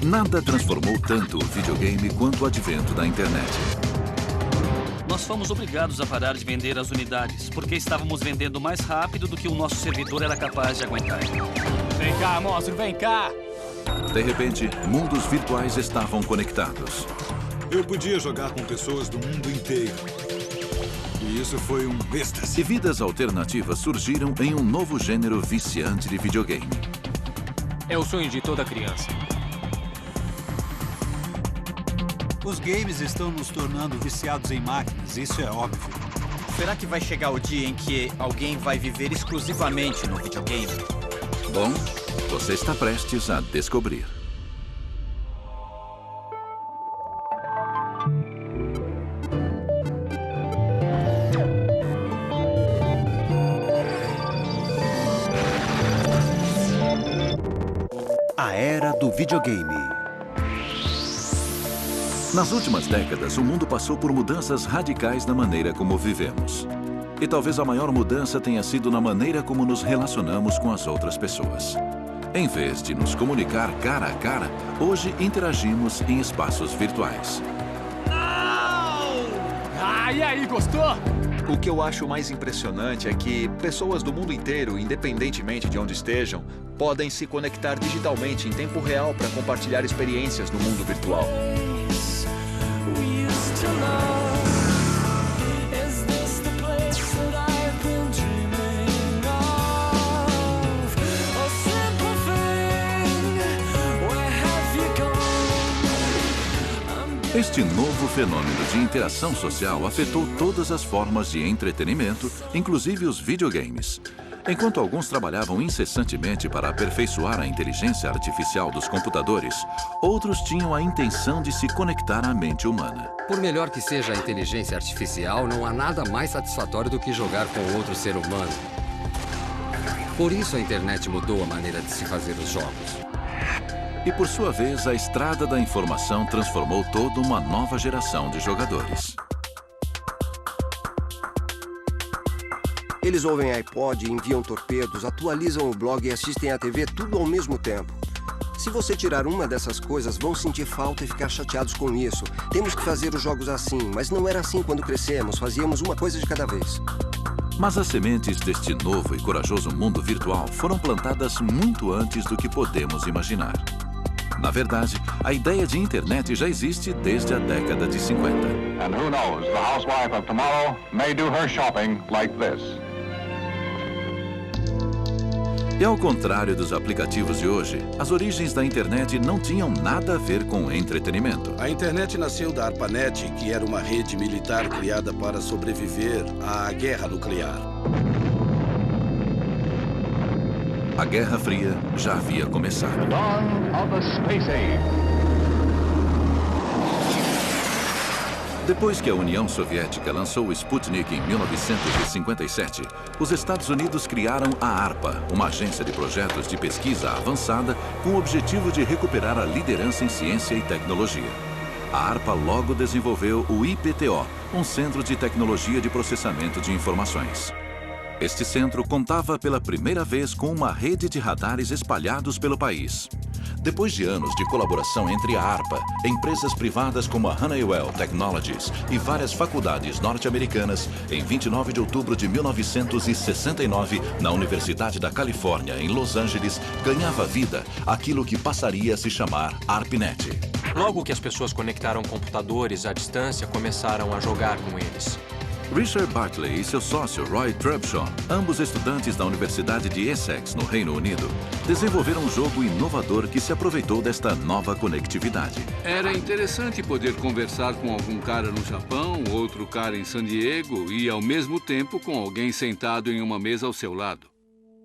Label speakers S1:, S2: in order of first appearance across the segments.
S1: Nada transformou tanto o videogame quanto o advento da internet.
S2: Nós fomos obrigados a parar de vender as unidades, porque estávamos vendendo mais rápido do que o nosso servidor era capaz de aguentar.
S3: Vem cá, monstro, vem cá!
S1: De repente, mundos virtuais estavam conectados.
S4: Eu podia jogar com pessoas do mundo inteiro. E isso foi um êxtase.
S1: E vidas alternativas surgiram em um novo gênero viciante de videogame.
S3: É o sonho de toda criança.
S5: Os games estão nos tornando viciados em máquinas, isso é óbvio.
S6: Será que vai chegar o dia em que alguém vai viver exclusivamente no videogame?
S1: Bom, você está prestes a descobrir.
S7: A era do videogame.
S1: Nas últimas décadas, o mundo passou por mudanças radicais na maneira como vivemos. E talvez a maior mudança tenha sido na maneira como nos relacionamos com as outras pessoas. Em vez de nos comunicar cara a cara, hoje interagimos em espaços virtuais.
S3: Ah, e aí, gostou?
S8: O que eu acho mais impressionante é que pessoas do mundo inteiro, independentemente de onde estejam, podem se conectar digitalmente em tempo real para compartilhar experiências no mundo virtual.
S1: Este novo fenômeno de interação social afetou todas as formas de entretenimento, inclusive os videogames. Enquanto alguns trabalhavam incessantemente para aperfeiçoar a inteligência artificial dos computadores, outros tinham a intenção de se conectar à mente humana.
S9: Por melhor que seja a inteligência artificial, não há nada mais satisfatório do que jogar com outro ser humano. Por isso a internet mudou a maneira de se fazer os jogos.
S1: E por sua vez, a estrada da informação transformou toda uma nova geração de jogadores.
S7: Eles ouvem iPod, enviam torpedos, atualizam o blog e assistem à TV tudo ao mesmo tempo. Se você tirar uma dessas coisas, vão sentir falta e ficar chateados com isso. Temos que fazer os jogos assim, mas não era assim quando crescemos. Fazíamos uma coisa de cada vez.
S1: Mas as sementes deste novo e corajoso mundo virtual foram plantadas muito antes do que podemos imaginar. Na verdade, a ideia de internet já existe desde a década de 50.
S10: And who knows, the housewife of tomorrow may do her shopping like this.
S1: E ao contrário dos aplicativos de hoje, as origens da internet não tinham nada a ver com entretenimento.
S11: A internet nasceu da ARPANET, que era uma rede militar criada para sobreviver à guerra nuclear.
S1: A Guerra Fria já havia começado.
S10: The dawn of the space age.
S1: Depois que a União Soviética lançou o Sputnik em 1957, os Estados Unidos criaram a ARPA, uma agência de projetos de pesquisa avançada com o objetivo de recuperar a liderança em ciência e tecnologia. A ARPA logo desenvolveu o IPTO, um centro de tecnologia de processamento de informações. Este centro contava pela primeira vez com uma rede de radares espalhados pelo país. Depois de anos de colaboração entre a ARPA, empresas privadas como a Honeywell Technologies e várias faculdades norte-americanas, em 29 de outubro de 1969, na Universidade da Califórnia, em Los Angeles, ganhava vida aquilo que passaria a se chamar ARPANET.
S3: Logo que as pessoas conectaram computadores à distância, começaram a jogar com eles.
S1: Richard Bartley e seu sócio Roy Trubshaw, ambos estudantes da Universidade de Essex, no Reino Unido, desenvolveram um jogo inovador que se aproveitou desta nova conectividade.
S12: Era interessante poder conversar com algum cara no Japão, outro cara em San Diego e, ao mesmo tempo, com alguém sentado em uma mesa ao seu lado.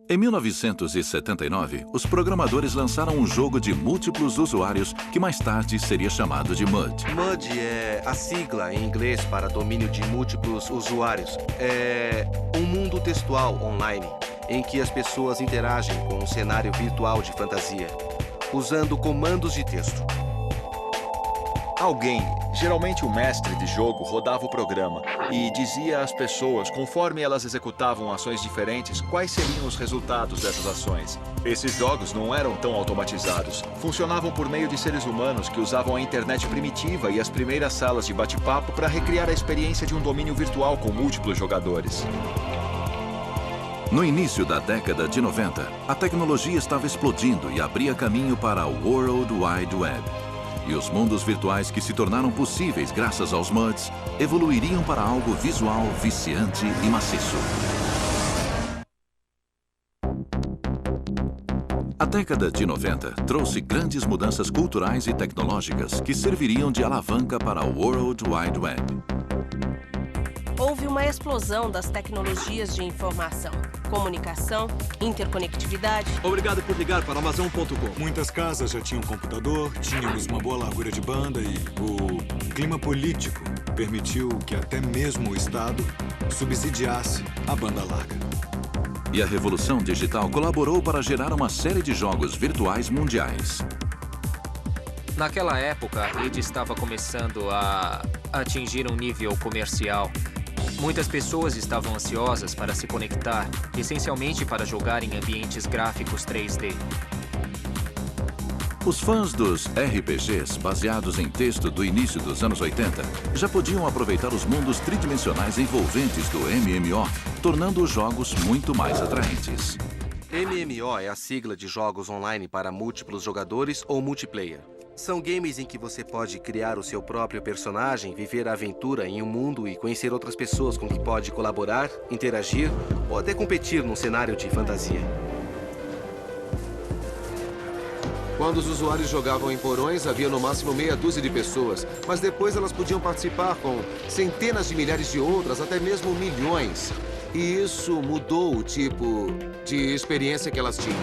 S1: Em 1979, os programadores lançaram um jogo de múltiplos usuários que mais tarde seria chamado de MUD.
S13: MUD é a sigla em inglês para domínio de múltiplos usuários. É um mundo textual online em que as pessoas interagem com um cenário virtual de fantasia, usando comandos de texto.
S8: Alguém, geralmente o mestre de jogo, rodava o programa e dizia às pessoas, conforme elas executavam ações diferentes, quais seriam os resultados dessas ações. Esses jogos não eram tão automatizados. Funcionavam por meio de seres humanos que usavam a internet primitiva e as primeiras salas de bate-papo para recriar a experiência de um domínio virtual com múltiplos jogadores.
S1: No início da década de 90, a tecnologia estava explodindo e abria caminho para o World Wide Web. E os mundos virtuais que se tornaram possíveis graças aos MUDs evoluiriam para algo visual, viciante e maciço. A década de 90 trouxe grandes mudanças culturais e tecnológicas que serviriam de alavanca para o World Wide Web.
S14: Houve uma explosão das tecnologias de informação, comunicação, interconectividade.
S4: Obrigado por ligar para Amazon.com. Muitas casas já tinham computador, tínhamos uma boa largura de banda e o clima político permitiu que até mesmo o Estado subsidiasse a banda larga.
S1: E a revolução digital colaborou para gerar uma série de jogos virtuais mundiais.
S3: Naquela época, a rede estava começando a atingir um nível comercial. Muitas pessoas estavam ansiosas para se conectar, essencialmente para jogar em ambientes gráficos 3D.
S1: Os fãs dos RPGs baseados em texto do início dos anos 80 já podiam aproveitar os mundos tridimensionais envolventes do MMO, tornando os jogos muito mais atraentes.
S13: MMO é a sigla de jogos online para múltiplos jogadores ou multiplayer. São games em que você pode criar o seu próprio personagem, viver a aventura em um mundo e conhecer outras pessoas com quem pode colaborar, interagir ou até competir num cenário de fantasia.
S15: Quando os usuários jogavam em porões, havia no máximo meia dúzia de pessoas, mas depois elas podiam participar com centenas de milhares de outras, até mesmo milhões. E isso mudou o tipo de experiência que elas tinham.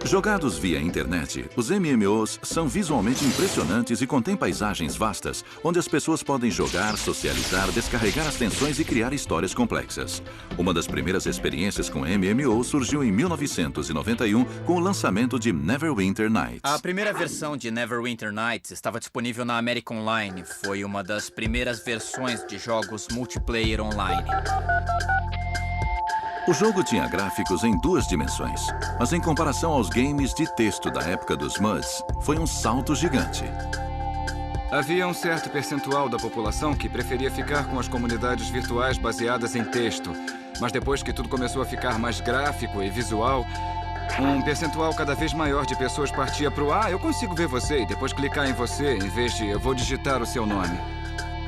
S1: Jogados via internet, os MMOs são visualmente impressionantes e contêm paisagens vastas, onde as pessoas podem jogar, socializar, descarregar as tensões e criar histórias complexas. Uma das primeiras experiências com MMO surgiu em 1991 com o lançamento de Neverwinter Nights.
S6: A primeira versão de Neverwinter Nights estava disponível na American Online. Foi uma das primeiras versões de jogos multiplayer online.
S1: O jogo tinha gráficos em 2 dimensões, mas em comparação aos games de texto da época dos MUDs, foi um salto gigante.
S16: Havia um certo percentual da população que preferia ficar com as comunidades virtuais baseadas em texto, mas depois que tudo começou a ficar mais gráfico e visual, um percentual cada vez maior de pessoas partia para o eu consigo ver você e depois clicar em você em vez de eu vou digitar o seu nome.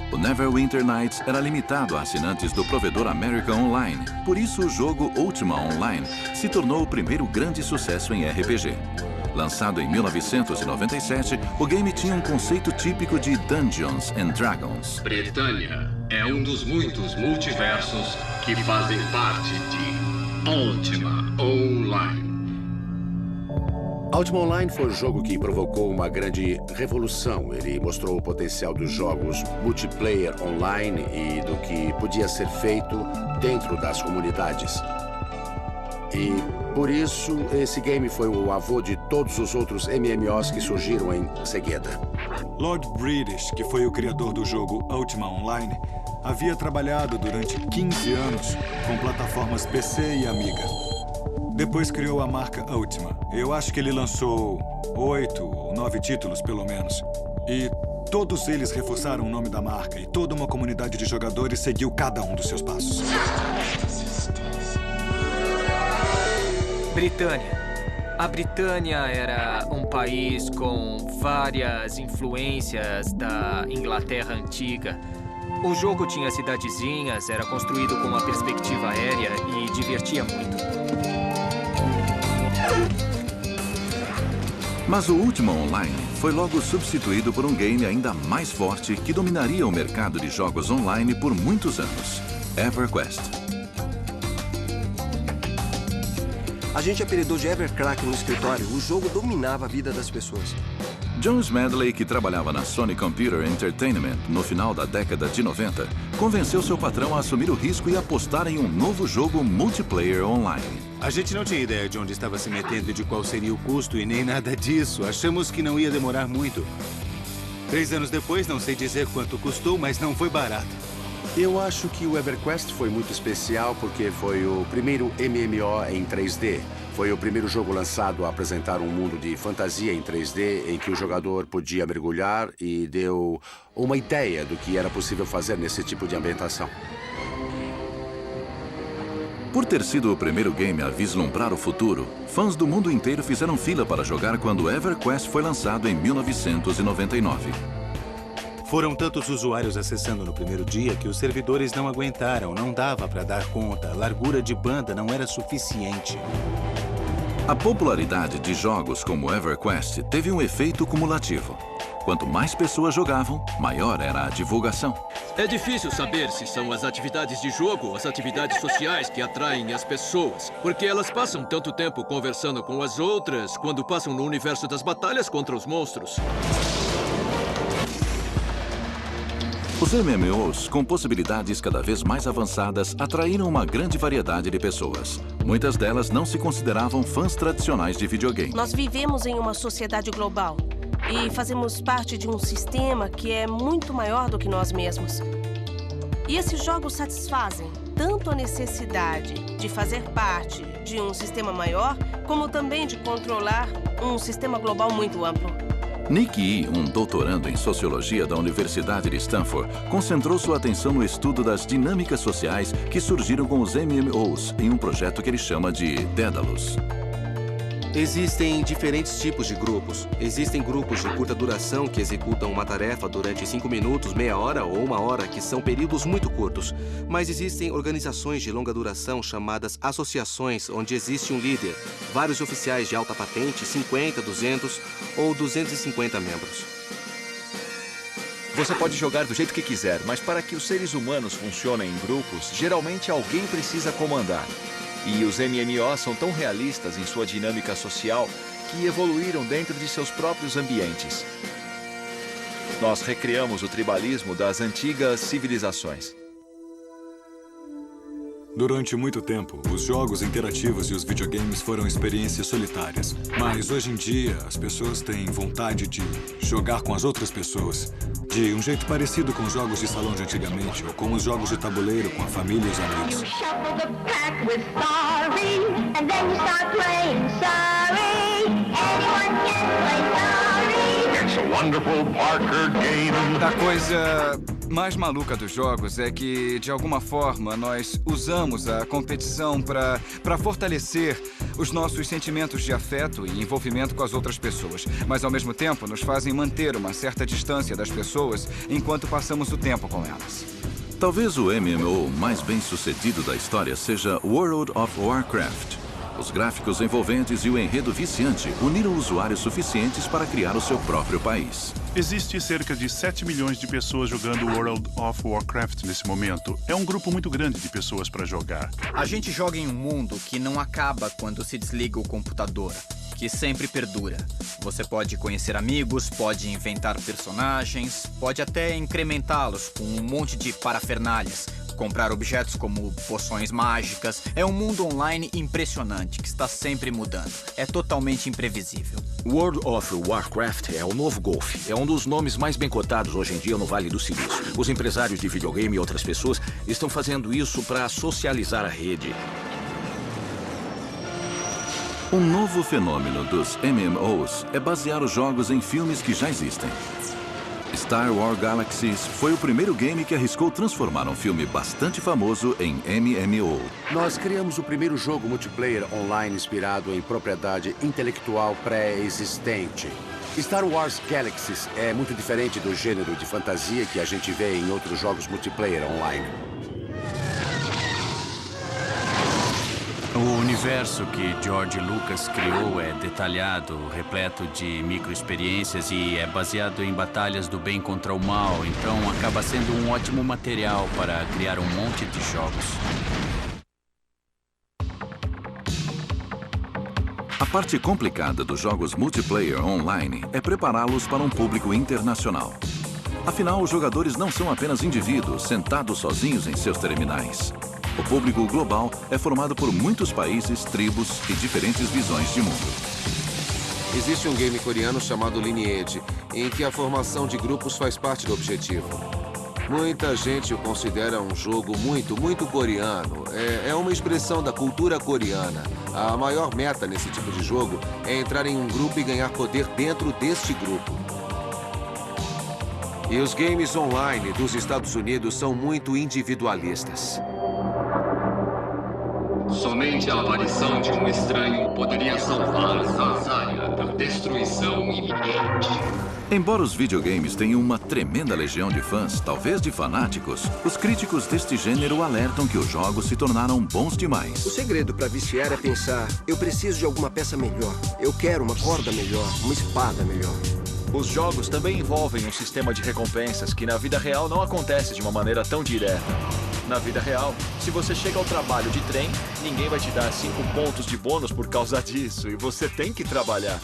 S1: O Neverwinter Nights era limitado a assinantes do provedor American Online. Por isso, o jogo Ultima Online se tornou o primeiro grande sucesso em RPG. Lançado em 1997, o game tinha um conceito típico de Dungeons and Dragons.
S17: Britânia é um dos muitos multiversos que fazem parte de Ultima Online.
S11: Ultima Online foi o jogo que provocou uma grande revolução. Ele mostrou o potencial dos jogos multiplayer online e do que podia ser feito dentro das comunidades. E, por isso, esse game foi o avô de todos os outros MMOs que surgiram em seguida.
S4: Lord British, que foi o criador do jogo Ultima Online, havia trabalhado durante 15 anos com plataformas PC e Amiga. Depois criou a marca Ultima. Eu acho que ele lançou 8 ou 9 títulos, pelo menos. E todos eles reforçaram o nome da marca e toda uma comunidade de jogadores seguiu cada um dos seus passos.
S3: Britânia. A Britânia era um país com várias influências da Inglaterra antiga. O jogo tinha cidadezinhas, era construído com uma perspectiva aérea e divertia muito.
S1: Mas o Ultima Online foi logo substituído por um game ainda mais forte que dominaria o mercado de jogos online por muitos anos: EverQuest.
S7: A gente apelidou de EverCrack no escritório. O jogo dominava a vida das pessoas.
S1: John Smedley, que trabalhava na Sony Computer Entertainment no final da década de 90, convenceu seu patrão a assumir o risco e apostar em um novo jogo multiplayer online.
S18: A gente não tinha ideia de onde estava se metendo e de qual seria o custo e nem nada disso. Achamos que não ia demorar muito.
S5: 3 anos depois, não sei dizer quanto custou, mas não foi barato.
S11: Eu acho que o EverQuest foi muito especial porque foi o primeiro MMO em 3D. Foi o primeiro jogo lançado a apresentar um mundo de fantasia em 3D em que o jogador podia mergulhar e deu uma ideia do que era possível fazer nesse tipo de ambientação.
S1: Por ter sido o primeiro game a vislumbrar o futuro, fãs do mundo inteiro fizeram fila para jogar quando EverQuest foi lançado em 1999.
S18: Foram tantos usuários acessando no primeiro dia que os servidores não aguentaram, não dava para dar conta, a largura de banda não era suficiente.
S1: A popularidade de jogos como EverQuest teve um efeito cumulativo. Quanto mais pessoas jogavam, maior era a divulgação.
S19: É difícil saber se são as atividades de jogo ou as atividades sociais que atraem as pessoas, porque elas passam tanto tempo conversando com as outras quando passam no universo das batalhas contra os monstros.
S1: Os MMOs, com possibilidades cada vez mais avançadas, atraíram uma grande variedade de pessoas. Muitas delas não se consideravam fãs tradicionais de videogame.
S14: Nós vivemos em uma sociedade global e fazemos parte de um sistema que é muito maior do que nós mesmos. E esses jogos satisfazem tanto a necessidade de fazer parte de um sistema maior, como também de controlar um sistema global muito amplo.
S1: Nick Yee, um doutorando em Sociologia da Universidade de Stanford, concentrou sua atenção no estudo das dinâmicas sociais que surgiram com os MMOs em um projeto que ele chama de Dédalus.
S13: Existem diferentes tipos de grupos. Existem grupos de curta duração que executam uma tarefa durante 5 minutos, meia hora ou 1 hora, que são períodos muito curtos. Mas existem organizações de longa duração chamadas associações, onde existe um líder, vários oficiais de alta patente, 50, 200 ou 250 membros.
S8: Você pode jogar do jeito que quiser, mas para que os seres humanos funcionem em grupos, geralmente alguém precisa comandar. E os MMOs são tão realistas em sua dinâmica social que evoluíram dentro de seus próprios ambientes. Nós recriamos o tribalismo das antigas civilizações.
S4: Durante muito tempo, os jogos interativos e os videogames foram experiências solitárias. Mas hoje em dia, as pessoas têm vontade de jogar com as outras pessoas. De um jeito parecido com os jogos de salão de antigamente, ou com os jogos de tabuleiro com a família e os amigos.
S16: A coisa mais maluca dos jogos é que, de alguma forma, nós usamos a competição para fortalecer os nossos sentimentos de afeto e envolvimento com as outras pessoas, mas, ao mesmo tempo, nos fazem manter uma certa distância das pessoas enquanto passamos o tempo com elas.
S1: Talvez o MMO mais bem-sucedido da história seja World of Warcraft. Os gráficos envolventes e o enredo viciante uniram usuários suficientes para criar o seu próprio país.
S20: Existe cerca de 7 milhões de pessoas jogando World of Warcraft nesse momento. É um grupo muito grande de pessoas para jogar.
S6: A gente joga em um mundo que não acaba quando se desliga o computador, que sempre perdura. Você pode conhecer amigos, pode inventar personagens, pode até incrementá-los com um monte de parafernálias, comprar objetos como poções mágicas. É um mundo online impressionante que está sempre mudando. É totalmente imprevisível.
S21: World of Warcraft é o novo Golf. É um dos nomes mais bem cotados hoje em dia no Vale do Silício. Os empresários de videogame e outras pessoas estão fazendo isso para socializar a rede.
S1: Um novo fenômeno dos MMOs é basear os jogos em filmes que já existem. Star Wars Galaxies foi o primeiro game que arriscou transformar um filme bastante famoso em MMO.
S11: Nós criamos o primeiro jogo multiplayer online inspirado em propriedade intelectual pré-existente. Star Wars Galaxies é muito diferente do gênero de fantasia que a gente vê em outros jogos multiplayer online.
S22: O universo que George Lucas criou é detalhado, repleto de microexperiências e é baseado em batalhas do bem contra o mal, então acaba sendo um ótimo material para criar um monte de jogos.
S1: A parte complicada dos jogos multiplayer online é prepará-los para um público internacional. Afinal, os jogadores não são apenas indivíduos sentados sozinhos em seus terminais. O público global é formado por muitos países, tribos e diferentes visões de mundo.
S15: Existe um game coreano chamado Lineage, em que a formação de grupos faz parte do objetivo. Muita gente o considera um jogo muito coreano. É uma expressão da cultura coreana. A maior meta nesse tipo de jogo é entrar em um grupo e ganhar poder dentro deste grupo. E os games online dos Estados Unidos são muito individualistas.
S17: Somente a aparição de um estranho poderia salvar Zanzaya da destruição iminente.
S1: Embora os videogames tenham uma tremenda legião de fãs, talvez de fanáticos, os críticos deste gênero alertam que os jogos se tornaram bons demais.
S7: O segredo para viciar é pensar, eu preciso de alguma peça melhor. Eu quero uma corda melhor, uma espada melhor.
S8: Os jogos também envolvem um sistema de recompensas que na vida real não acontece de uma maneira tão direta. Na vida real, se você chega ao trabalho de trem, ninguém vai te dar 5 pontos de bônus por causa disso, e você tem que trabalhar.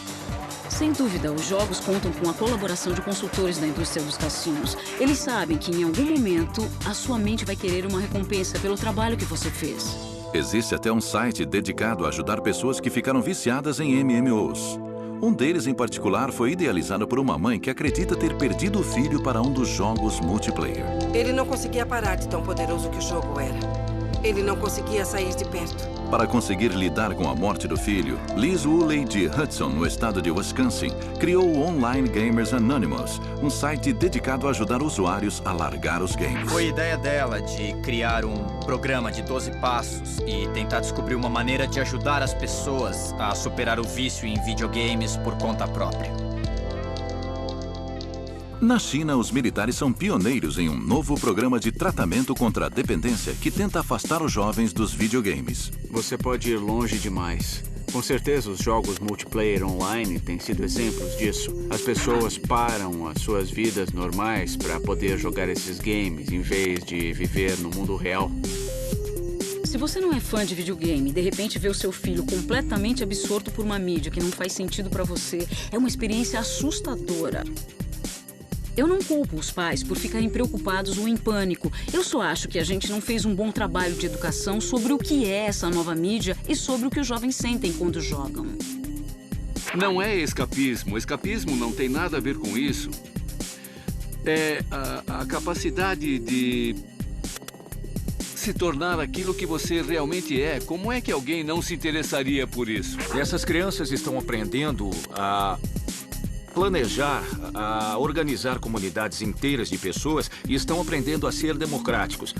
S2: Sem dúvida, os jogos contam com a colaboração de consultores da indústria dos cassinos. Eles sabem que em algum momento a sua mente vai querer uma recompensa pelo trabalho que você fez.
S1: Existe até um site dedicado a ajudar pessoas que ficaram viciadas em MMOs. Um deles, em particular, foi idealizado por uma mãe que acredita ter perdido o filho para um dos jogos multiplayer.
S9: Ele não conseguia parar de tão poderoso que o jogo era. Ele não conseguia sair de perto.
S1: Para conseguir lidar com a morte do filho, Liz Woolley de Hudson, no estado de Wisconsin, criou o Online Gamers Anonymous, um site dedicado a ajudar usuários a largar os games.
S6: Foi ideia dela de criar um programa de 12 passos e tentar descobrir uma maneira de ajudar as pessoas a superar o vício em videogames por conta própria.
S1: Na China, os militares são pioneiros em um novo programa de tratamento contra a dependência que tenta afastar os jovens dos videogames.
S23: Você pode ir longe demais. Com certeza, os jogos multiplayer online têm sido exemplos disso. As pessoas param as suas vidas normais para poder jogar esses games, em vez de viver no mundo real.
S2: Se você não é fã de videogame e de repente vê o seu filho completamente absorto por uma mídia que não faz sentido para você, é uma experiência assustadora. Eu não culpo os pais por ficarem preocupados ou em pânico. Eu só acho que a gente não fez um bom trabalho de educação sobre o que é essa nova mídia e sobre o que os jovens sentem quando jogam.
S12: Não é escapismo. Escapismo não tem nada a ver com isso. É a capacidade de se tornar aquilo que você realmente é. Como é que alguém não se interessaria por isso?
S21: Essas crianças estão aprendendo a planejar, a organizar comunidades inteiras de pessoas e estão aprendendo a ser democráticos.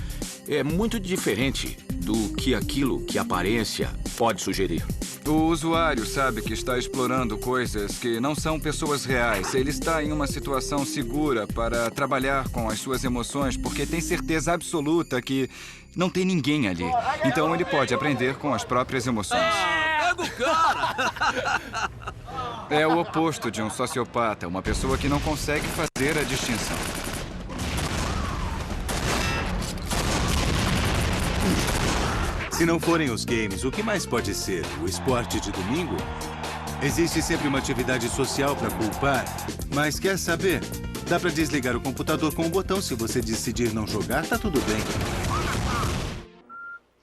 S21: É muito diferente do que aquilo que a aparência pode sugerir.
S16: O usuário sabe que está explorando coisas que não são pessoas reais. Ele está em uma situação segura para trabalhar com as suas emoções porque tem certeza absoluta que não tem ninguém ali. Então ele pode aprender com as próprias emoções.
S19: Pega o cara!
S16: É o oposto de um sociopata, uma pessoa que não consegue fazer a distinção.
S18: Se não forem os games, o que mais pode ser? O esporte de domingo? Existe sempre uma atividade social para culpar, mas quer saber? Dá para desligar o computador com um botão. Se você decidir não jogar, tá tudo bem.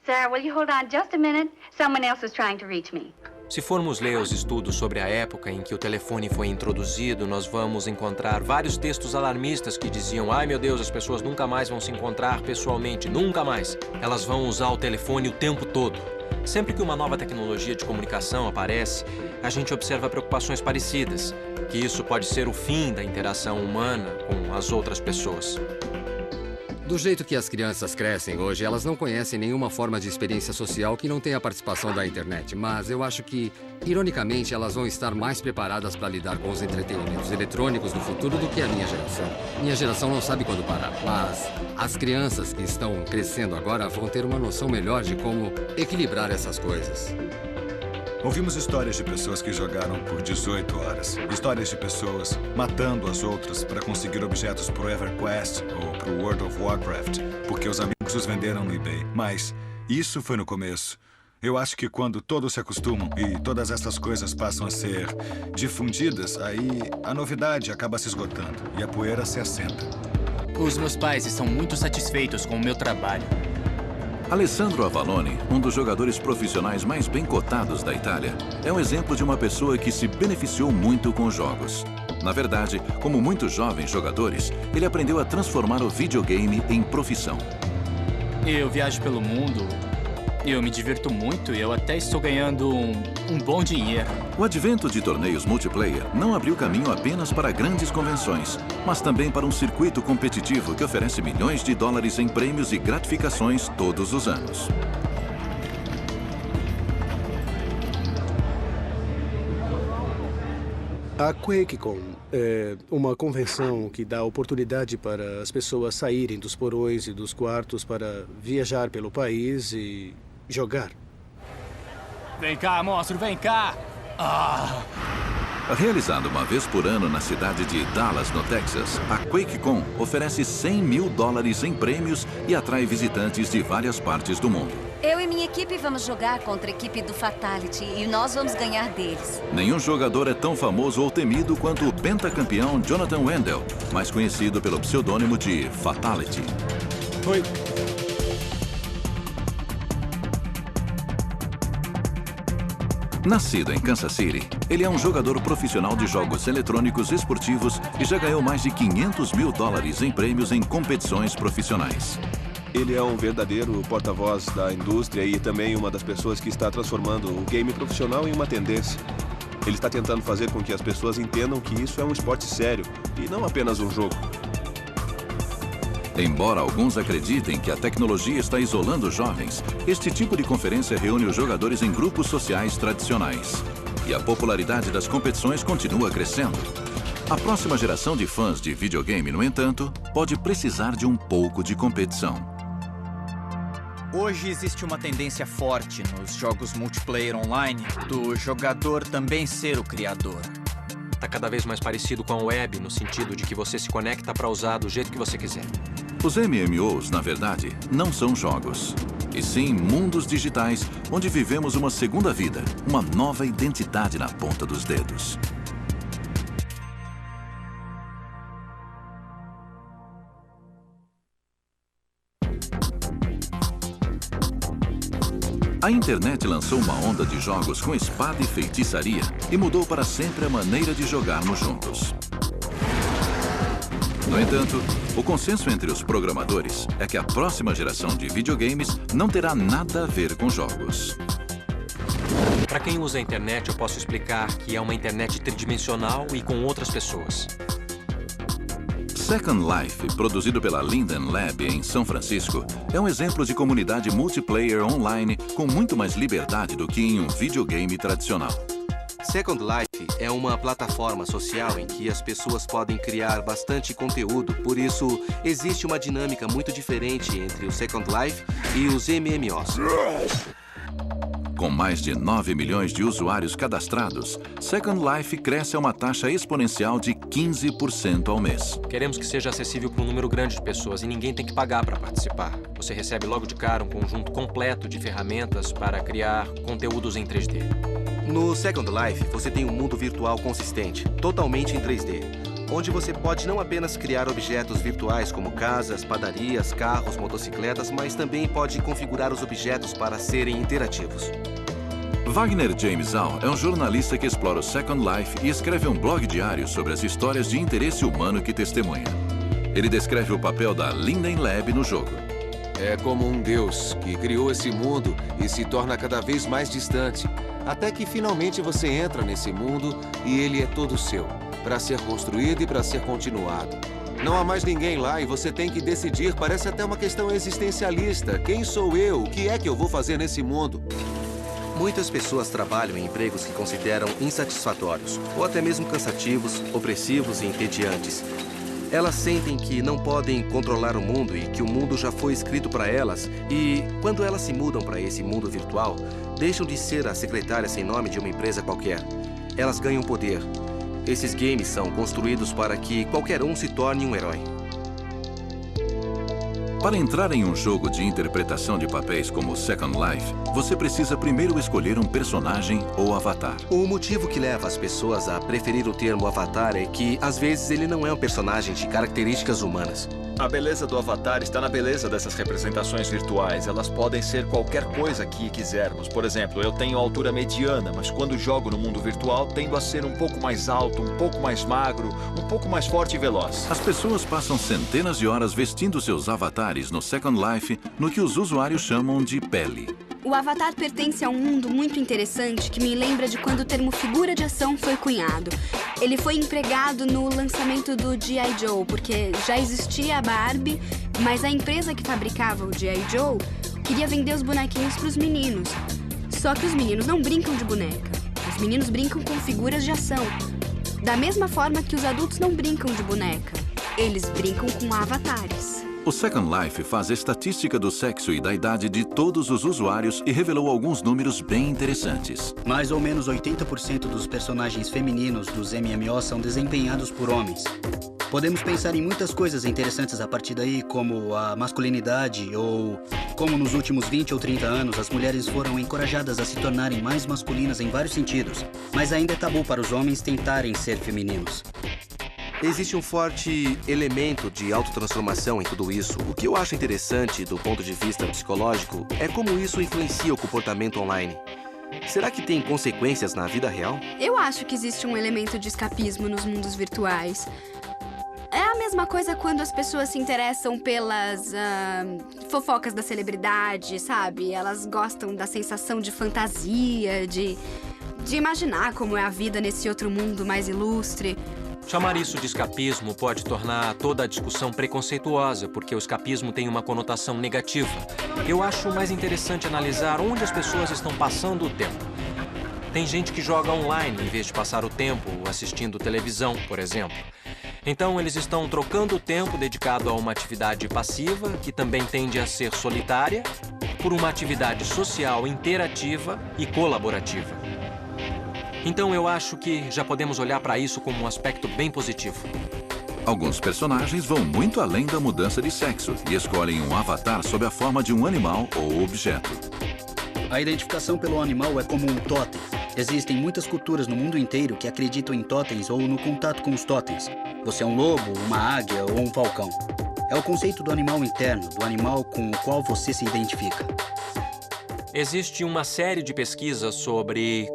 S24: Sir, will you hold on just a minute? Someone else is trying to reach me.
S25: Se formos ler os estudos sobre a época em que o telefone foi introduzido, nós vamos encontrar vários textos alarmistas que diziam: ai meu Deus, as pessoas nunca mais vão se encontrar pessoalmente, nunca mais. Elas vão usar o telefone o tempo todo. Sempre que uma nova tecnologia de comunicação aparece, a gente observa preocupações parecidas, que isso pode ser o fim da interação humana com as outras pessoas.
S26: Do jeito que as crianças crescem hoje, elas não conhecem nenhuma forma de experiência social que não tenha a participação da internet. Mas eu acho que, ironicamente, elas vão estar mais preparadas para lidar com os entretenimentos eletrônicos do futuro do que a minha geração. Minha geração não sabe quando parar, mas as crianças que estão crescendo agora vão ter uma noção melhor de como equilibrar essas coisas.
S4: Ouvimos histórias de pessoas que jogaram por 18 horas. Histórias de pessoas matando as outras para conseguir objetos pro EverQuest ou pro World of Warcraft, porque os amigos os venderam no eBay. Mas isso foi no começo. Eu acho que quando todos se acostumam e todas essas coisas passam a ser difundidas, aí a novidade acaba se esgotando e a poeira se assenta.
S27: Os meus pais estão muito satisfeitos com o meu trabalho.
S1: Alessandro Avalone, um dos jogadores profissionais mais bem cotados da Itália, é um exemplo de uma pessoa que se beneficiou muito com os jogos. Na verdade, como muitos jovens jogadores, ele aprendeu a transformar o videogame em profissão.
S3: Eu viajo pelo mundo, eu me divirto muito e eu até estou ganhando um bom dinheiro.
S1: O advento de torneios multiplayer não abriu caminho apenas para grandes convenções, mas também para um circuito competitivo que oferece milhões de dólares em prêmios e gratificações todos os anos.
S5: A QuakeCon é uma convenção que dá oportunidade para as pessoas saírem dos porões e dos quartos para viajar pelo país e jogar.
S3: Vem cá, monstro, vem cá!
S1: Realizada uma vez por ano na cidade de Dallas, no Texas, a QuakeCon oferece 100 mil dólares em prêmios e atrai visitantes de várias partes do mundo.
S10: Eu e minha equipe vamos jogar contra a equipe do Fatality e nós vamos ganhar deles.
S1: Nenhum jogador é tão famoso ou temido quanto o pentacampeão Jonathan Wendell, mais conhecido pelo pseudônimo de Fatality.
S5: Oi.
S1: Nascido em Kansas City, ele é um jogador profissional de jogos eletrônicos esportivos e já ganhou mais de 500 mil dólares em prêmios em competições profissionais.
S13: Ele é um verdadeiro porta-voz da indústria e também uma das pessoas que está transformando o game profissional em uma tendência. Ele está tentando fazer com que as pessoas entendam que isso é um esporte sério e não apenas um jogo.
S1: Embora alguns acreditem que a tecnologia está isolando os jovens, este tipo de conferência reúne os jogadores em grupos sociais tradicionais. E a popularidade das competições continua crescendo. A próxima geração de fãs de videogame, no entanto, pode precisar de um pouco de competição.
S6: Hoje existe uma tendência forte nos jogos multiplayer online do jogador também ser o criador.
S25: Tá cada vez mais parecido com a web, no sentido de que você se conecta para usar do jeito que você quiser.
S1: Os MMOs, na verdade, não são jogos, e sim mundos digitais onde vivemos uma segunda vida, uma nova identidade na ponta dos dedos. A internet lançou uma onda de jogos com espada e feitiçaria e mudou para sempre a maneira de jogarmos juntos. No entanto, o consenso entre os programadores é que a próxima geração de videogames não terá nada a ver com jogos.
S25: Para quem usa a internet, eu posso explicar que é uma internet tridimensional e com outras pessoas.
S1: Second Life, produzido pela Linden Lab em São Francisco, é um exemplo de comunidade multiplayer online com muito mais liberdade do que em um videogame tradicional.
S25: Second Life é uma plataforma social em que as pessoas podem criar bastante conteúdo, por isso existe uma dinâmica muito diferente entre o Second Life e os MMOs.
S1: Com mais de 9 milhões de usuários cadastrados, Second Life cresce a uma taxa exponencial de 15% ao mês.
S25: Queremos que seja acessível para um número grande de pessoas e ninguém tem que pagar para participar. Você recebe logo de cara um conjunto completo de ferramentas para criar conteúdos em 3D. No Second Life, você tem um mundo virtual consistente, totalmente em 3D, onde você pode não apenas criar objetos virtuais como casas, padarias, carros, motocicletas, mas também pode configurar os objetos para serem interativos.
S1: Wagner James Al é um jornalista que explora o Second Life e escreve um blog diário sobre as histórias de interesse humano que testemunha. Ele descreve o papel da Linden Lab no jogo.
S15: É como um deus que criou esse mundo e se torna cada vez mais distante, até que finalmente você entra nesse mundo e ele é todo seu, para ser construído e para ser continuado. Não há mais ninguém lá e você tem que decidir, parece até uma questão existencialista. Quem sou eu? O que é que eu vou fazer nesse mundo?
S25: Muitas pessoas trabalham em empregos que consideram insatisfatórios, ou até mesmo cansativos, opressivos e entediantes. Elas sentem que não podem controlar o mundo e que o mundo já foi escrito para elas. E quando elas se mudam para esse mundo virtual, deixam de ser a secretária sem nome de uma empresa qualquer. Elas ganham poder. Esses games são construídos para que qualquer um se torne um herói.
S1: Para entrar em um jogo de interpretação de papéis como Second Life, você precisa primeiro escolher um personagem ou avatar.
S25: O motivo que leva as pessoas a preferir o termo avatar é que, às vezes, ele não é um personagem de características humanas.
S8: A beleza do avatar está na beleza dessas representações virtuais. Elas podem ser qualquer coisa que quisermos. Por exemplo, eu tenho altura mediana, mas quando jogo no mundo virtual, tendo a ser um pouco mais alto, um pouco mais magro, um pouco mais forte e veloz.
S1: As pessoas passam centenas de horas vestindo seus avatares no Second Life, no que os usuários chamam de pele.
S7: O Avatar pertence a um mundo muito interessante que me lembra de quando o termo figura de ação foi cunhado. Ele foi empregado no lançamento do G.I. Joe, porque já existia a Barbie, mas a empresa que fabricava o G.I. Joe queria vender os bonequinhos para os meninos. Só que os meninos não brincam de boneca. Os meninos brincam com figuras de ação. Da mesma forma que os adultos não brincam de boneca. Eles brincam com avatares.
S1: O Second Life faz estatística do sexo e da idade de todos os usuários e revelou alguns números bem interessantes.
S11: Mais ou menos 80% dos personagens femininos dos MMO são desempenhados por homens. Podemos pensar em muitas coisas interessantes a partir daí, como a masculinidade ou como nos últimos 20 ou 30 anos as mulheres foram encorajadas a se tornarem mais masculinas em vários sentidos. Mas ainda é tabu para os homens tentarem ser femininos.
S14: Existe um forte elemento de autotransformação em tudo isso. O que eu acho interessante do ponto de vista psicológico é como isso influencia o comportamento online. Será que tem consequências na vida real?
S7: Eu acho que existe um elemento de escapismo nos mundos virtuais. É a mesma coisa quando as pessoas se interessam pelas fofocas da celebridade, sabe? Elas gostam da sensação de fantasia, de imaginar como é a vida nesse outro mundo mais ilustre.
S25: Chamar isso de escapismo pode tornar toda a discussão preconceituosa, porque o escapismo tem uma conotação negativa. Eu acho mais interessante analisar onde as pessoas estão passando o tempo. Tem gente que joga online em vez de passar o tempo assistindo televisão, por exemplo. Então, eles estão trocando o tempo dedicado a uma atividade passiva, que também tende a ser solitária, por uma atividade social interativa e colaborativa. Então eu acho que já podemos olhar para isso como um aspecto bem positivo.
S1: Alguns personagens vão muito além da mudança de sexo e escolhem um avatar sob a forma de um animal ou objeto.
S11: A identificação pelo animal é como um totem. Existem muitas culturas no mundo inteiro que acreditam em totens ou no contato com os totens. Você é um lobo, uma águia ou um falcão. É o conceito do animal interno, do animal com o qual você se identifica.
S25: Existe uma série de pesquisas sobre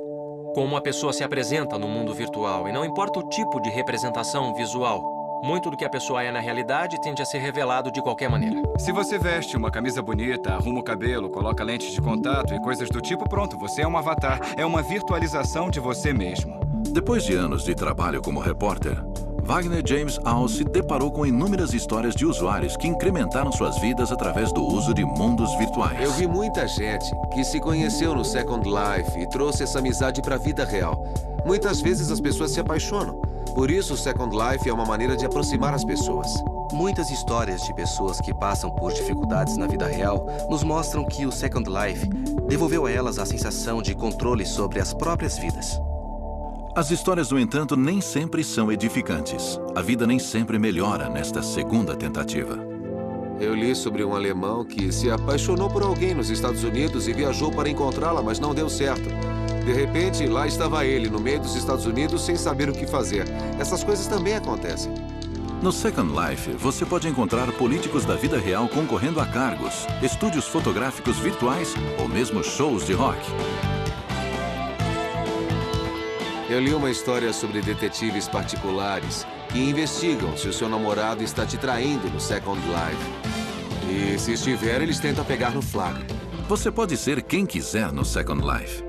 S25: como a pessoa se apresenta no mundo virtual, e não importa o tipo de representação visual. Muito do que a pessoa é na realidade tende a ser revelado de qualquer maneira.
S16: Se você veste uma camisa bonita, arruma o cabelo, coloca lentes de contato e coisas do tipo, pronto, você é um avatar. É uma virtualização de você mesmo.
S1: Depois de anos de trabalho como repórter, Wagner James Au se deparou com inúmeras histórias de usuários que incrementaram suas vidas através do uso de mundos virtuais.
S15: Eu vi muita gente que se conheceu no Second Life e trouxe essa amizade para a vida real. Muitas vezes as pessoas se apaixonam. Por isso, o Second Life é uma maneira de aproximar as pessoas.
S14: Muitas histórias de pessoas que passam por dificuldades na vida real nos mostram que o Second Life devolveu a elas a sensação de controle sobre as próprias vidas.
S1: As histórias, no entanto, nem sempre são edificantes. A vida nem sempre melhora nesta segunda tentativa.
S15: Eu li sobre um alemão que se apaixonou por alguém nos Estados Unidos e viajou para encontrá-la, mas não deu certo. De repente, lá estava ele, no meio dos Estados Unidos, sem saber o que fazer. Essas coisas também acontecem.
S1: No Second Life, você pode encontrar políticos da vida real concorrendo a cargos, estúdios fotográficos virtuais ou mesmo shows de rock.
S15: Eu li uma história sobre detetives particulares que investigam se o seu namorado está te traindo no Second Life. E se estiver, eles tentam pegar no flagra.
S1: Você pode ser quem quiser no Second Life.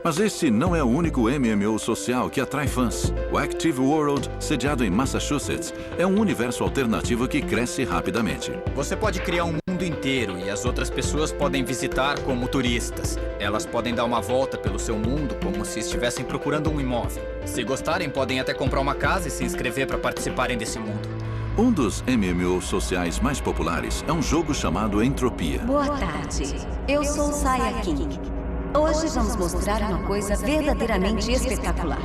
S1: Mas este não é o único MMO social que atrai fãs. O Active World, sediado em Massachusetts, é um universo alternativo que cresce rapidamente.
S6: Você pode criar um mundo inteiro e as outras pessoas podem visitar como turistas. Elas podem dar uma volta pelo seu mundo como se estivessem procurando um imóvel. Se gostarem, podem até comprar uma casa e se inscrever para participarem desse mundo.
S1: Um dos MMOs sociais mais populares é um jogo chamado Entropia.
S10: Boa tarde. Eu sou Saya King. Hoje vamos mostrar uma coisa verdadeiramente espetacular.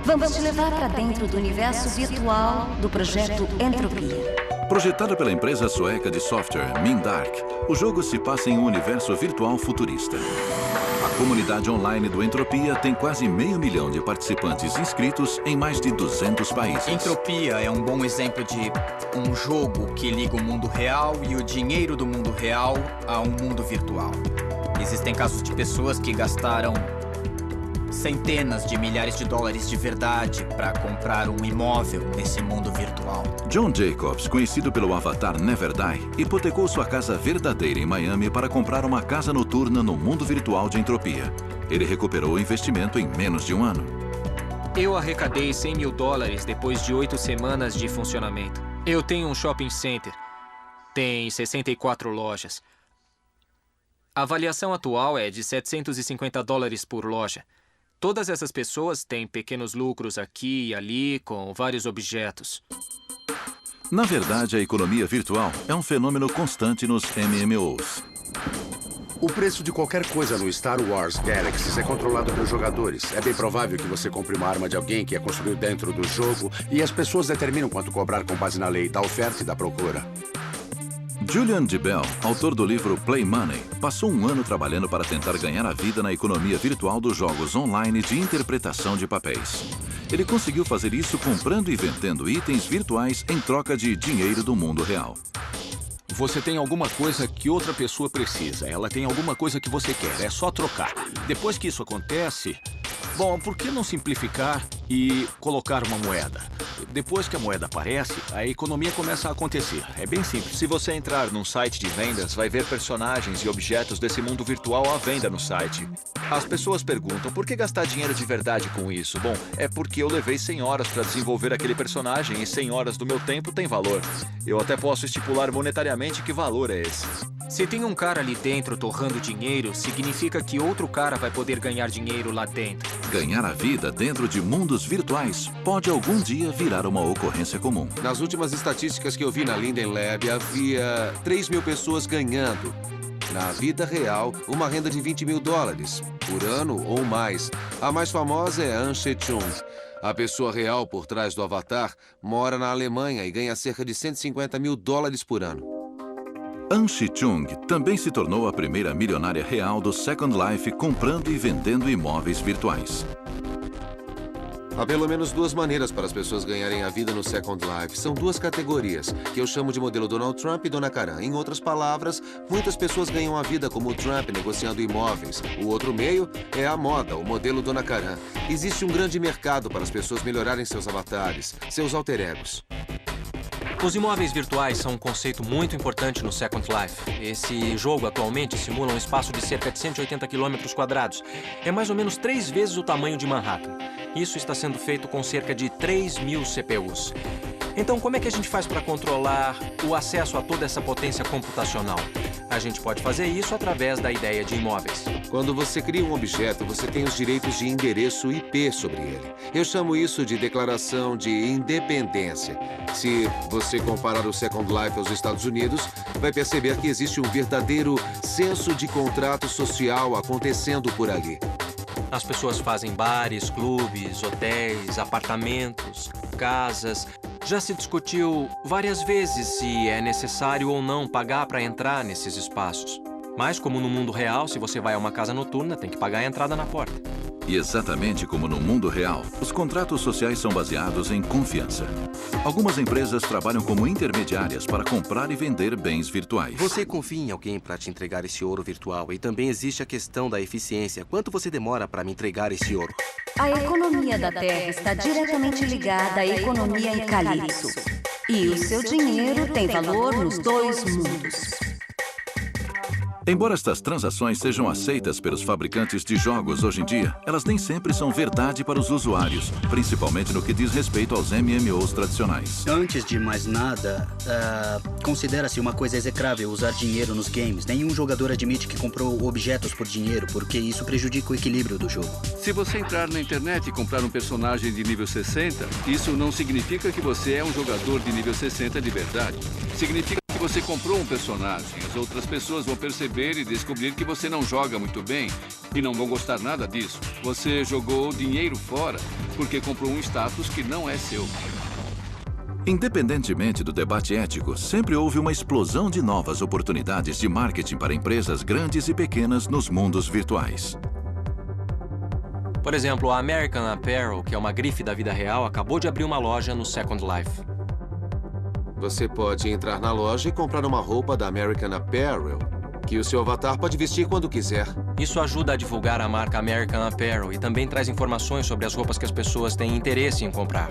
S10: Vamos te levar para dentro do universo virtual do projeto Entropia.
S1: Projetado pela empresa sueca de software Mindark, o jogo se passa em um universo virtual futurista.
S15: A
S1: comunidade online do Entropia tem quase 500 mil de participantes inscritos em mais de 200 países.
S6: Entropia é um bom exemplo de um jogo que liga o mundo real e o dinheiro do mundo real a um mundo virtual. Existem casos de pessoas que gastaram centenas de milhares de dólares de verdade para comprar um imóvel nesse mundo virtual.
S1: John Jacobs, conhecido pelo avatar Never Die, hipotecou sua casa verdadeira em Miami para comprar uma casa noturna no mundo virtual de Entropia. Ele recuperou o investimento em menos de um ano.
S2: Eu arrecadei 100 mil dólares depois de 8 semanas de funcionamento. Eu tenho um shopping center. Tem 64 lojas. A avaliação atual é de 750 dólares por loja. Todas essas pessoas têm pequenos lucros aqui e ali com vários objetos.
S1: Na verdade, a economia virtual é um fenômeno constante nos MMOs.
S9: O preço de qualquer coisa no Star Wars Galaxies é controlado pelos jogadores. É bem provável que você compre uma arma de alguém que é construído dentro do jogo e as pessoas determinam quanto cobrar com base na lei da oferta e da procura.
S1: Julian DeBell, autor do livro Play Money, passou um ano trabalhando para tentar ganhar a vida na economia virtual dos jogos online de interpretação de papéis. Ele conseguiu fazer isso comprando e vendendo itens virtuais em troca de dinheiro do mundo real.
S21: Você tem alguma coisa que outra pessoa precisa. Ela tem alguma coisa que você quer. É só trocar. Depois que isso acontece... Bom, por que não simplificar e colocar uma moeda? Depois que a moeda aparece, a economia começa a acontecer. É bem simples.
S8: Se você entrar num site de vendas, vai ver personagens e objetos desse mundo virtual à venda no site. As pessoas perguntam, por que gastar dinheiro de verdade com isso? Bom, é porque eu levei 100 horas para desenvolver aquele personagem e 100 horas do meu tempo tem valor. Eu até posso estipular monetariamente que valor é esse.
S2: Se tem um cara ali dentro torrando dinheiro, significa que outro cara vai poder ganhar dinheiro lá dentro.
S1: Ganhar a vida dentro de mundos virtuais pode algum dia virar uma ocorrência comum.
S15: Nas últimas estatísticas que eu vi na Linden Lab, havia 3 mil pessoas ganhando, na vida real, uma renda de 20 mil dólares por ano ou mais. A mais famosa é An She-chung. A pessoa real por trás do avatar mora na Alemanha e ganha cerca de 150 mil dólares por ano.
S1: An She-chung também se tornou a primeira milionária real do Second Life comprando e vendendo imóveis virtuais.
S15: Há pelo menos 2 maneiras para as pessoas ganharem a vida no Second Life. São 2 categorias, que eu chamo de modelo Donald Trump e Dona Karan. Em outras palavras, muitas pessoas ganham a vida como o Trump negociando imóveis. O outro meio é a moda, o modelo Dona Karan. Existe um grande mercado para as pessoas melhorarem seus avatares, seus alter egos.
S25: Os imóveis virtuais são um conceito muito importante no Second Life. Esse jogo atualmente simula um espaço de cerca de 180 km². É mais ou menos 3 vezes o tamanho de Manhattan. Isso está sendo feito com cerca de 3.000 CPUs. Então, como é que a gente faz para controlar o acesso a toda essa potência computacional? A gente pode fazer isso através da ideia de imóveis.
S15: Quando você cria um objeto, você tem os direitos de endereço IP sobre ele. Eu chamo isso de declaração de independência. Se você comparar o Second Life aos Estados Unidos, vai perceber que existe um verdadeiro senso de contrato social acontecendo por ali.
S25: As pessoas fazem bares, clubes, hotéis, apartamentos, casas. Já se discutiu várias vezes se é necessário ou não pagar para entrar nesses espaços. Mas, como no mundo real, se você vai a uma casa noturna, tem que pagar a entrada na porta.
S1: E exatamente como no mundo real, os contratos sociais são baseados em confiança. Algumas empresas trabalham como intermediárias para comprar e vender bens virtuais.
S14: Você confia em alguém para te entregar esse ouro virtual e também existe a questão da eficiência. Quanto você demora para me entregar esse ouro?
S10: A economia da Terra está diretamente ligada à economia em Calypso. E o seu dinheiro tem valor nos 2 mundos.
S1: Embora estas transações sejam aceitas pelos fabricantes de jogos hoje em dia, elas nem sempre são verdade para os usuários, principalmente no que diz respeito aos MMOs tradicionais.
S11: Antes de mais nada, considera-se uma coisa execrável usar dinheiro nos games. Nenhum jogador admite que comprou objetos por dinheiro, porque isso prejudica o equilíbrio do jogo.
S12: Se você entrar na internet e comprar um personagem de nível 60, isso não significa que você é um jogador de nível 60 de verdade. Significa que você comprou um personagem. As outras pessoas vão perceber e descobrir que você não joga muito bem e não vão gostar nada disso. Você jogou dinheiro fora porque comprou um status que não é seu.
S1: Independentemente do debate ético, sempre houve uma explosão de novas oportunidades de marketing para empresas grandes e pequenas nos mundos virtuais.
S25: Por exemplo, a American Apparel, que é uma grife da vida real, acabou de abrir uma loja no Second Life.
S15: Você pode entrar na loja e comprar uma roupa da American Apparel, que o seu avatar pode vestir quando quiser.
S25: Isso ajuda a divulgar a marca American Apparel e também traz informações sobre as roupas que as pessoas têm interesse em comprar.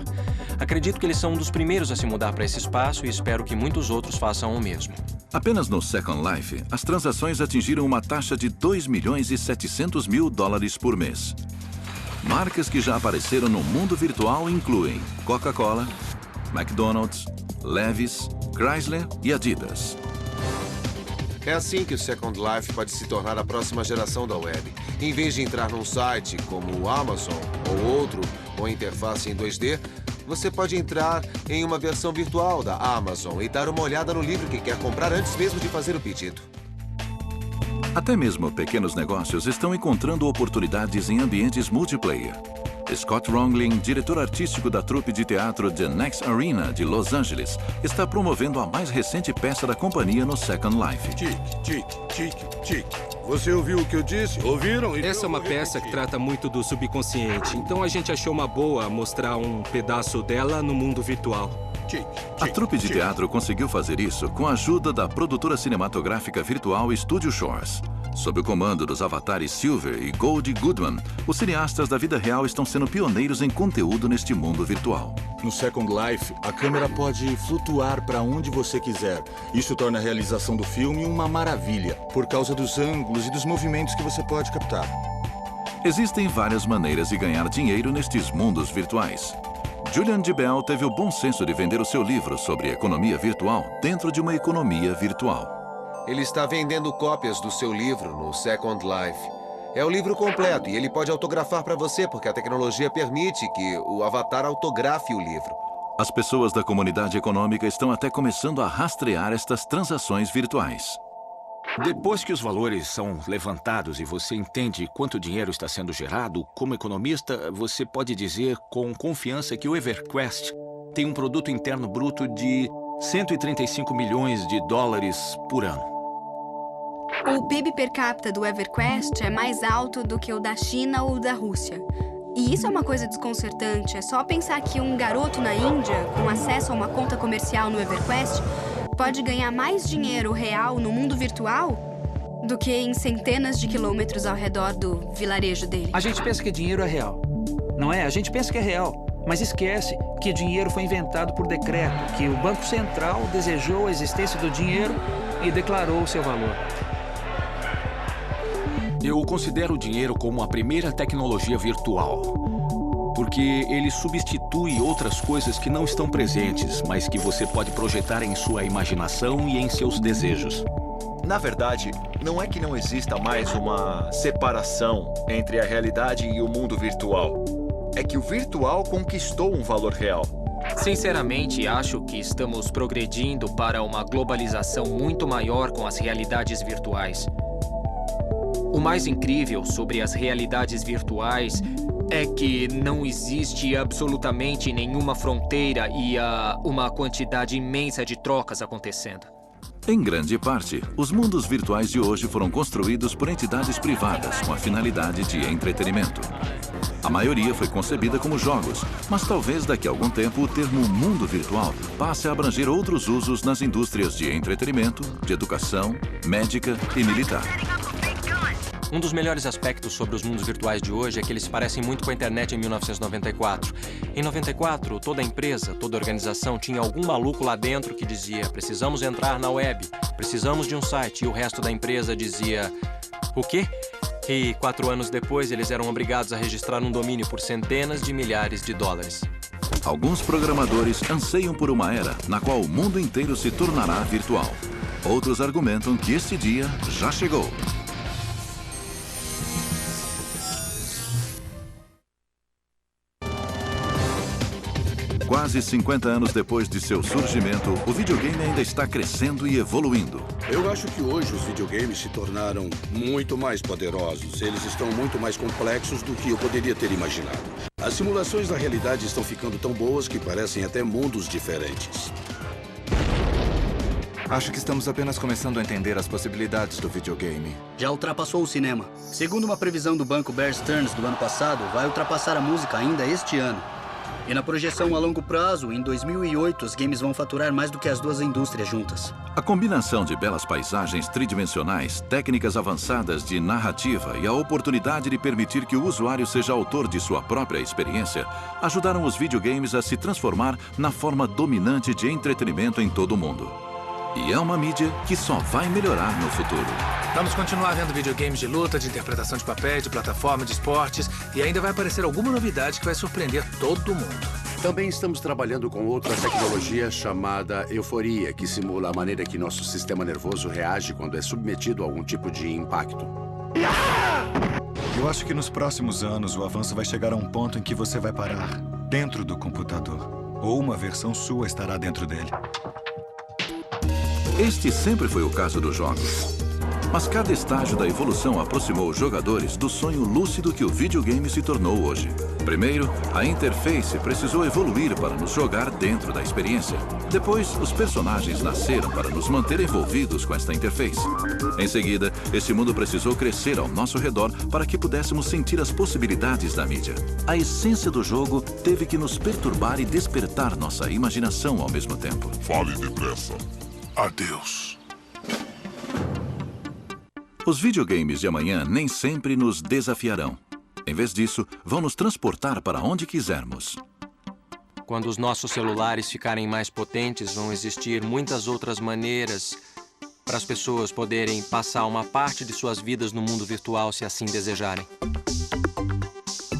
S25: Acredito que eles são um dos primeiros a se mudar para esse espaço e espero que muitos outros façam o mesmo.
S1: Apenas no Second Life, as transações atingiram uma taxa de 2.700.000 dólares por mês. Marcas que já apareceram no mundo virtual incluem Coca-Cola, McDonald's, Levi's, Chrysler e Adidas.
S15: É assim que o Second Life pode se tornar a próxima geração da web. Em vez de entrar num site como o Amazon ou outro, ou interface em 2D, você pode entrar em uma versão virtual da Amazon e dar uma olhada no livro que quer comprar antes mesmo de fazer o pedido.
S1: Até mesmo pequenos negócios estão encontrando oportunidades em ambientes multiplayer. Scott Ronglin, diretor artístico da trupe de teatro The Next Arena de Los Angeles, está promovendo a mais recente peça da companhia no Second Life.
S17: Tic. Você ouviu o que eu disse? Ouviram?
S18: Essa é uma peça que trata muito do subconsciente, então a gente achou uma boa mostrar um pedaço dela no mundo virtual.
S1: A trupe de teatro conseguiu fazer isso com a ajuda da produtora cinematográfica virtual Studio Shores. Sob o comando dos avatares Silver e Goldie Goodman, os cineastas da vida real estão sendo pioneiros em conteúdo neste mundo virtual.
S19: No Second Life, a câmera pode flutuar para onde você quiser. Isso torna a realização do filme uma maravilha, por causa dos ângulos e dos movimentos que você pode captar.
S1: Existem várias maneiras de ganhar dinheiro nestes mundos virtuais. Julian DeBell teve o bom senso de vender o seu livro sobre economia virtual dentro de uma economia virtual.
S15: Ele está vendendo cópias do seu livro no Second Life. É o livro completo e ele pode autografar para você porque a tecnologia permite que o avatar autografe o livro.
S1: As pessoas da comunidade econômica estão até começando a rastrear estas transações virtuais.
S21: Depois que os valores são levantados e você entende quanto dinheiro está sendo gerado, como economista, você pode dizer com confiança que o EverQuest tem um produto interno bruto de 135 milhões de dólares por ano.
S7: O PIB per capita do EverQuest é mais alto do que o da China ou da Rússia. E isso é uma coisa desconcertante. É só pensar que um garoto na Índia, com acesso a uma conta comercial no EverQuest, pode ganhar mais dinheiro real no mundo virtual do que em centenas de quilômetros ao redor do vilarejo dele.
S20: A gente pensa que dinheiro é real, não é? A gente pensa que é real, mas esquece que dinheiro foi inventado por decreto, que o Banco Central desejou a existência do dinheiro e declarou o seu valor.
S21: Eu considero o dinheiro como a primeira tecnologia virtual, porque ele substitui outras coisas que não estão presentes, mas que você pode projetar em sua imaginação e em seus desejos.
S8: Na verdade, não é que não exista mais uma separação entre a realidade e o mundo virtual. É que o virtual conquistou um valor real.
S2: Sinceramente, acho que estamos progredindo para uma globalização muito maior com as realidades virtuais. O mais incrível sobre as realidades virtuais é que não existe absolutamente nenhuma fronteira e há uma quantidade imensa de trocas acontecendo.
S1: Em grande parte, os mundos virtuais de hoje foram construídos por entidades privadas com a finalidade de entretenimento. A maioria foi concebida como jogos, mas talvez daqui a algum tempo o termo mundo virtual passe a abranger outros usos nas indústrias de entretenimento, de educação, médica e militar.
S25: Um dos melhores aspectos sobre os mundos virtuais de hoje é que eles se parecem muito com a internet em 1994. Em 94, toda empresa, toda organização tinha algum maluco lá dentro que dizia: precisamos entrar na web, precisamos de um site, e o resto da empresa dizia: o quê? E 4 anos depois, eles eram obrigados a registrar um domínio por centenas de milhares de dólares.
S1: Alguns programadores anseiam por uma era na qual o mundo inteiro se tornará virtual. Outros argumentam que este dia já chegou. Quase 50 anos depois de seu surgimento, o videogame ainda está crescendo e evoluindo.
S9: Eu acho que hoje os videogames se tornaram muito mais poderosos. Eles estão muito mais complexos do que eu poderia ter imaginado. As simulações da realidade estão ficando tão boas que parecem até mundos diferentes.
S3: Acho que estamos apenas começando a entender as possibilidades do videogame.
S11: Já ultrapassou o cinema. Segundo uma previsão do banco Bear Stearns do ano passado, vai ultrapassar a música ainda este ano. E na projeção a longo prazo, em 2008, os games vão faturar mais do que as duas indústrias juntas.
S1: A combinação de belas paisagens tridimensionais, técnicas avançadas de narrativa e a oportunidade de permitir que o usuário seja autor de sua própria experiência ajudaram os videogames a se transformar na forma dominante de entretenimento em todo o mundo. E é uma mídia que só vai melhorar no futuro.
S4: Vamos continuar vendo videogames de luta, de interpretação de papéis, de plataforma, de esportes, e ainda vai aparecer alguma novidade que vai surpreender todo mundo.
S9: Também estamos trabalhando com outra tecnologia chamada euforia, que simula a maneira que nosso sistema nervoso reage quando é submetido a algum tipo de impacto.
S19: Eu acho que nos próximos anos o avanço vai chegar a um ponto em que você vai parar dentro do computador, ou uma versão sua estará dentro dele.
S1: Este sempre foi o caso dos jogos. Mas cada estágio da evolução aproximou os jogadores do sonho lúcido que o videogame se tornou hoje. Primeiro, a interface precisou evoluir para nos jogar dentro da experiência. Depois, os personagens nasceram para nos manter envolvidos com esta interface. Em seguida, esse mundo precisou crescer ao nosso redor para que pudéssemos sentir as possibilidades da mídia. A essência do jogo teve que nos perturbar e despertar nossa imaginação ao mesmo tempo.
S17: Fale depressa. Adeus.
S1: Os videogames de amanhã nem sempre nos desafiarão. Em vez disso, vão nos transportar para onde quisermos.
S25: Quando os nossos celulares ficarem mais potentes, vão existir muitas outras maneiras para as pessoas poderem passar uma parte de suas vidas no mundo virtual, se assim desejarem.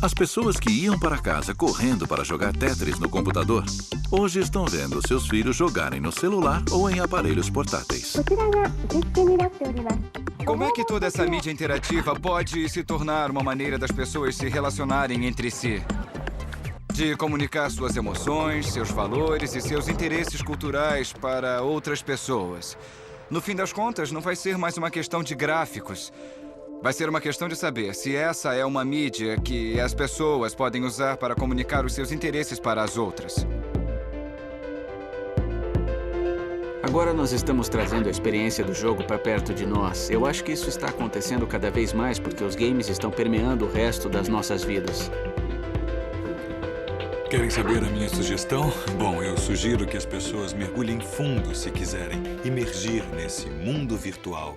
S1: As pessoas que iam para casa correndo para jogar Tetris no computador, hoje estão vendo seus filhos jogarem no celular ou em aparelhos portáteis.
S16: Como é que toda essa mídia interativa pode se tornar uma maneira das pessoas se relacionarem entre si? De comunicar suas emoções, seus valores e seus interesses culturais para outras pessoas. No fim das contas, não vai ser mais uma questão de gráficos. Vai ser uma questão de saber se essa é uma mídia que as pessoas podem usar para comunicar os seus interesses para as outras.
S20: Agora nós estamos trazendo a experiência do jogo para perto de nós. Eu acho que isso está acontecendo cada vez mais porque os games estão permeando o resto das nossas vidas.
S22: Querem saber a minha sugestão? Bom, eu sugiro que as pessoas mergulhem fundo se quiserem imergir nesse mundo virtual.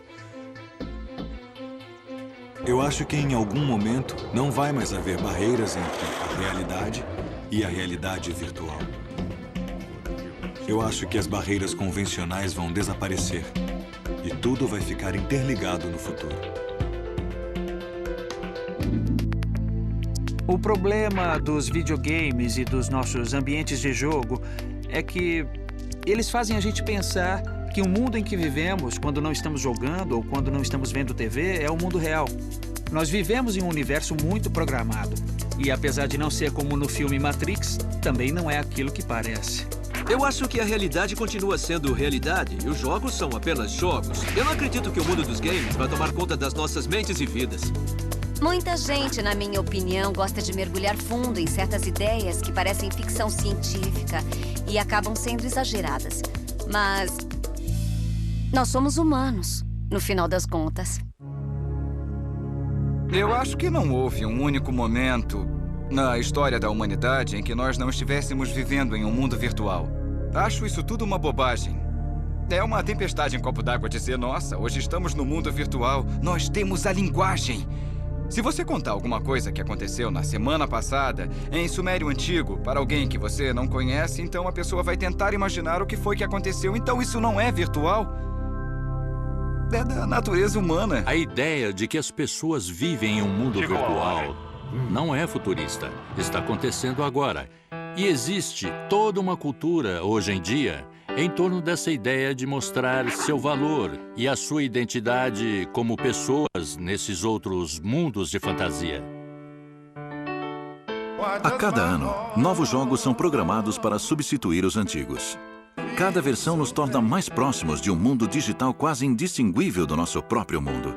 S22: Eu acho que em algum momento não vai mais haver barreiras entre a realidade e a realidade virtual. Eu acho que as barreiras convencionais vão desaparecer e tudo vai ficar interligado no futuro.
S20: O problema dos videogames e dos nossos ambientes de jogo é que eles fazem a gente pensar que o mundo em que vivemos, quando não estamos jogando ou quando não estamos vendo TV, é o mundo real. Nós vivemos em um universo muito programado. E apesar de não ser como no filme Matrix, também não é aquilo que parece.
S23: Eu acho que a realidade continua sendo realidade e os jogos são apenas jogos. Eu não acredito que o mundo dos games vai tomar conta das nossas mentes e vidas.
S10: Muita gente, na minha opinião, gosta de mergulhar fundo em certas ideias que parecem ficção científica e acabam sendo exageradas. Mas nós somos humanos, no final das contas.
S16: Eu acho que não houve um único momento na história da humanidade em que nós não estivéssemos vivendo em um mundo virtual. Acho isso tudo uma bobagem. É uma tempestade em copo d'água dizer, nossa, hoje estamos no mundo virtual, nós temos a linguagem. Se você contar alguma coisa que aconteceu na semana passada, em Sumério Antigo, para alguém que você não conhece, então a pessoa vai tentar imaginar o que foi que aconteceu. Então isso não é virtual? É da natureza humana.
S24: A ideia de que as pessoas vivem em um mundo virtual não é futurista. Está acontecendo agora. E existe toda uma cultura, hoje em dia, em torno dessa ideia de mostrar seu valor e a sua identidade como pessoas nesses outros mundos de fantasia.
S1: A cada ano, novos jogos são programados para substituir os antigos. Cada versão nos torna mais próximos de um mundo digital quase indistinguível do nosso próprio mundo.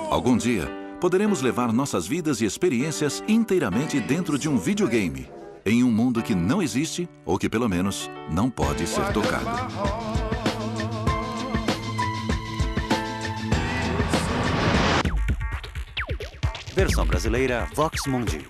S1: Algum dia, poderemos levar nossas vidas e experiências inteiramente dentro de um videogame, em um mundo que não existe ou que, pelo menos, não pode ser tocado.
S5: Versão brasileira, Vox Mundi.